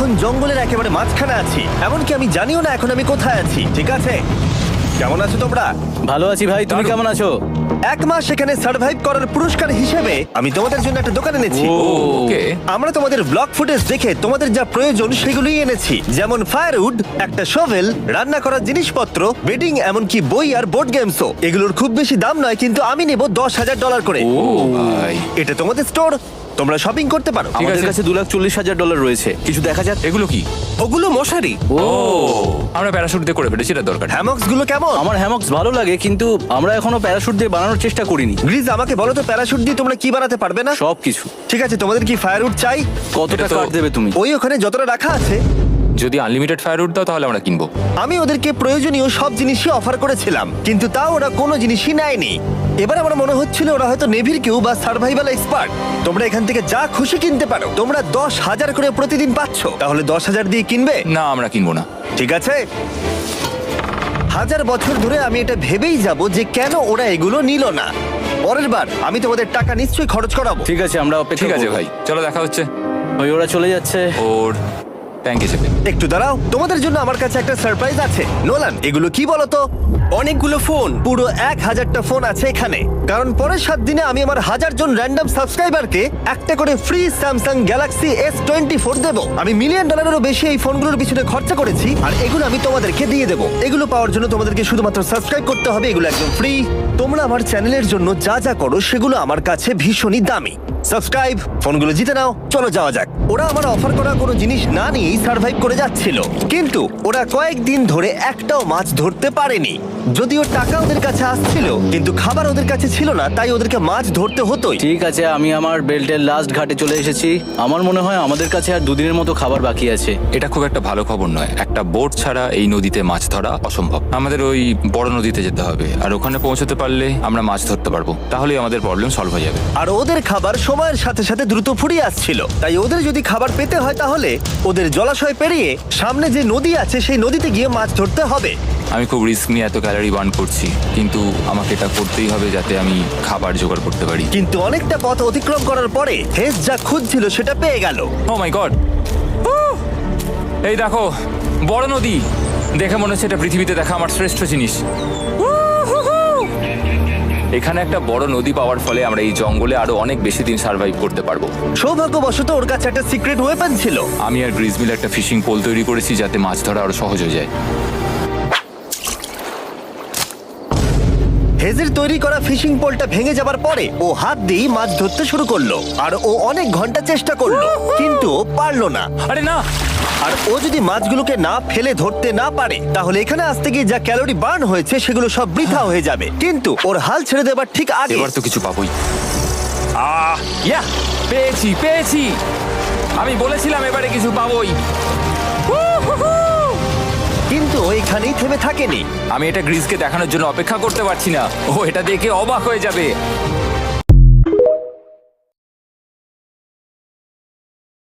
এখন জঙ্গলের একেবারে মাঝখানে আছি, এমনকি আমি জানিও না এখন আমি কোথায় আছি। ঠিক আছে, কেমন আছো তোমরা? ভালো আছি ভাই, তুমি কেমন আছো? 1 মাস এখানে সার্ভাইভ করার পুরস্কার হিসেবে আমি তোমাদের জন্য একটা দোকান এনেছি। ওকে। আমরা তোমাদের ব্লগ ফুটেজ দেখে তোমাদের যা প্রয়োজন সেগুলোই এনেছি, যেমন ফায়ারউড, একটা শোভেল, রান্না করার জিনিসপত্র, বেডিং, এমনকি বই আর বোর্ড গেমসও। এগুলোর খুব বেশি দাম নয়, কিন্তু আমি নেব $10,000 করে। ও ভাই, এটা তোমাদের স্টোর, তোমরা শপিং করতে পারো। ঠিক আমাদের আছে। কাছে $2,40,000 রয়েছে, কিছু দেখা যাক। এগুলো কি? ওগুলো মশারি। ও, আমরা প্যারাশুট দিয়ে করে ফেলেছি, এটা দরকার। হ্যামক্স গুলো কেমন? আমার হ্যামক্স ভালো লাগে, কিন্তু আমরা এখনো প্যারাশুট দিয়ে বানানোর চেষ্টা করিনি। গ্রিজ, আমাকে বলো তো, প্যারাশুট দিয়ে তোমরা কি বানাতে পারবে না? সবকিছু। ঠিক আছে, তোমাদের কি ফায়ারউড চাই? কতটা এটা তো- কাট দেবে তুমি? ওই ওখানে যতটা রাখা আছে। যদি আনলিমিটেড ফায়ারউড দাও তাহলে আমরা কিনবো। আমি ওদেরকে প্রয়োজনীয় সব জিনিসই অফার করেছিলাম, কিন্তু তাও ওরা কোনো জিনিসই নেয়নি। এবার আমার মনে হচ্ছিল ওরা হয়তো নেভির কেউ বা সার্ভাইভাল এক্সপার্ট। তোমরা এখান থেকে যা খুশি কিনতে পারো। তোমরা 10,000 করে প্রতিদিন পাচ্ছ, তাহলে 10,000 দিয়ে কিনবে? না, আমরা কিনবো না। ঠিক আছে। 1000 বছর ধরে আমি এটা ভেবেই যাব যে কেন ওরা এগুলো নিল না। পরের বার আমি তোমাদের টাকা নিশ্চয়ই খরচ করাবো। ঠিক আছে, আমরা অপেক্ষা ঠিক আছে করবো। ভাই, চলো দেখা হচ্ছে। ওই ওরা চলে যাচ্ছে। ওর ব্যাংক হিসেবে। একটু দাঁড়াও, তোমাদের জন্য আমার কাছে একটা সারপ্রাইজ আছে। নোলান, এগুলো কি বলো তো? অনেকগুলো ফোন, পুরো 1000টা ফোন আছে এখানে। কারণ পরের 7 দিনে আমি আমার 1000 জন র্যান্ডম সাবস্ক্রাইবারকে একটা করে ফ্রি স্যামসাং গ্যালাক্সি S24 দেবো। আমি $1 মিলিয়নেরও বেশি এই ফোনগুলোর পিছনে খরচা করেছি, আর এগুলো আমি তোমাদেরকে দিয়ে দেবো। এগুলো পাওয়ার জন্য তোমাদেরকে শুধুমাত্র সাবস্ক্রাইব করতে হবে, এগুলো একদম ফ্রি। তোমরা আমার চ্যানেলের জন্য যা যা করো সেগুলো আমার কাছে ভীষণই দামি। সাবস্ক্রাইব, ফোনগুলো জিতে নাও। চলো যাওয়া যাক। ওরা আমার অফার করা কোনো জিনিস না নিয়েই সার্ভাইভ করে যাচ্ছিল, কিন্তু ওরা কয়েকদিন ধরে একটাও মাছ ধরতে পারেনি। যদিও টাকা ওদের কাছে আসছিল, কিন্তু খাবার ওদের কাছে ছিল না, তাই ওদেরকে মাছ ধরতে হতোই। ঠিক আছে, আমি আমার বেল্টের লাস্ট ঘাটে চলে এসেছি। আমার মনে হয় আমাদের কাছে আর 2 দিনের মতো খাবার বাকি আছে। এটা খুব একটা ভালো খবর নয়। একটা বোট ছাড়া এই নদীতে মাছ ধরা অসম্ভব। আমাদের ওই বড় নদীতে যেতে হবে, আর ওখানে পৌঁছতে পারলে আমরা মাছ ধরতে পারবো। তাহলেই আমাদের প্রবলেম সলভ হয়ে যাবে। আর ওদের খাবার সময়ের সাথে সাথে দ্রুত ফুরিয়ে আসছিল, তাই ওদের যদি খাবার পেতে হয় তাহলে ওদের জলাশয় পেরিয়ে সামনে যে নদী আছে সেই নদীতে গিয়ে মাছ ধরতে হবে। আমি খুব রিস্ক নিয়ে এত ক্যালোরি বার্ন করছি, কিন্তু আমাকে এটা করতেই হবে যাতে আমি খাবার জোগাড় করতে পারি। কিন্তু অনেকটা পথ অতিক্রম করার পরে হেস যা খুঁজছিল সেটা পেয়ে গেল। ও মাই গড, এই দেখো বড় নদী। দেখে মনে হচ্ছে এটা পৃথিবীতে দেখা আমার শ্রেষ্ঠ জিনিস। এখানে একটা বড় নদী পাওয়ার ফলে আমরা এই জঙ্গলে আরো অনেক বেশি দিন সার্ভাইভ করতে পারবো। সৌভাগ্যবশত ওর কাছে একটা সিক্রেট ওয়েপন ছিল। আমি আর গ্রিজমিল একটা ফিশিং পোল তৈরি করেছি যাতে মাছ ধরা আরো সহজ হয়ে যায়। হেজের তৈরি করা ফিশিং পোলটা ভেঙে যাবার পরে ও হাত দিয়ে মাছ ধরতে শুরু করলো, আর ও অনেক ঘন্টা চেষ্টা করলো, কিন্তু ও পারলো না। আরে না, আর ও যদি মাছগুলোকে না ফেলে ধরতে না পারে তাহলে এখানে আসতে গিয়ে যা ক্যালোরি বার্ন হয়েছে সেগুলো সব বৃথা হয়ে যাবে। কিন্তু ওর হাল ছেড়ে দেবার ঠিক আগে এবার তো কিছু পাবোই। ইয়া, পেয়েছি পেয়েছি। আমি বলেছিলাম এবারে কিছু পাবোই। কিন্তু ও এখানেই থেমে থাকেনি। আমি এটা গ্রিজকে দেখানোর জন্য অপেক্ষা করতে পারছি না। ও এটা দেখে অবাক হয়ে যাবে।